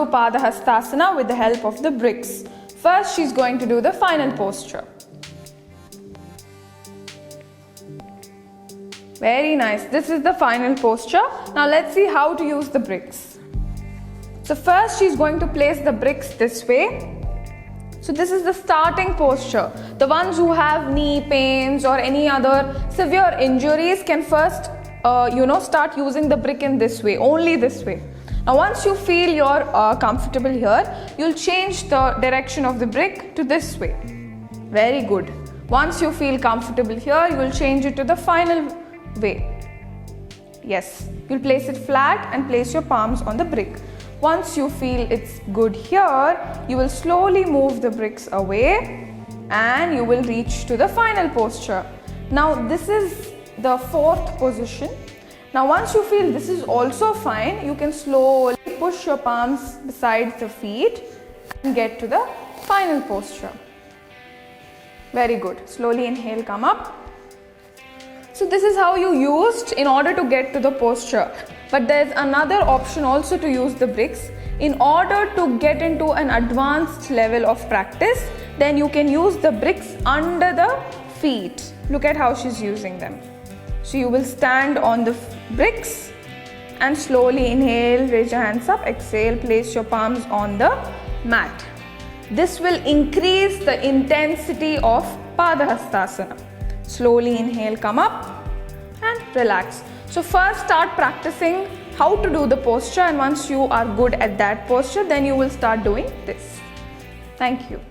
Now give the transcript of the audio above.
Padahastasana with the help of the bricks. First, she's going to do the final posture. Very nice. This is the final posture. Now let's see how to use the bricks. So first, she's going to place the bricks this way. So this is the starting posture. The ones who have knee pains or any other severe injuries can first, start using the brick in this way, only this way. Now once you feel you're comfortable here, you'll change the direction of the brick to this way. Very good. Once you feel comfortable here, you will change it to the final way. Yes, you'll place it flat and place your palms on the brick. Once you feel it's good here, you will slowly move the bricks away and you will reach to the final posture. Now this is the fourth position. Now once you feel this is also fine, you can slowly push your palms beside the feet and get to the final posture. Very good. Slowly inhale, come up. So this is how you used in order to get to the posture. But there's another option also to use the bricks. In order to get into an advanced level of practice, then you can use the bricks under the feet. Look at how she's using them. So you will stand on the bricks and slowly inhale, raise your hands up, exhale, place your palms on the mat. This will increase the intensity of Padahastasana. Slowly inhale, come up and relax. So first start practicing how to do the posture, and once you are good at that posture, then you will start doing this. Thank you.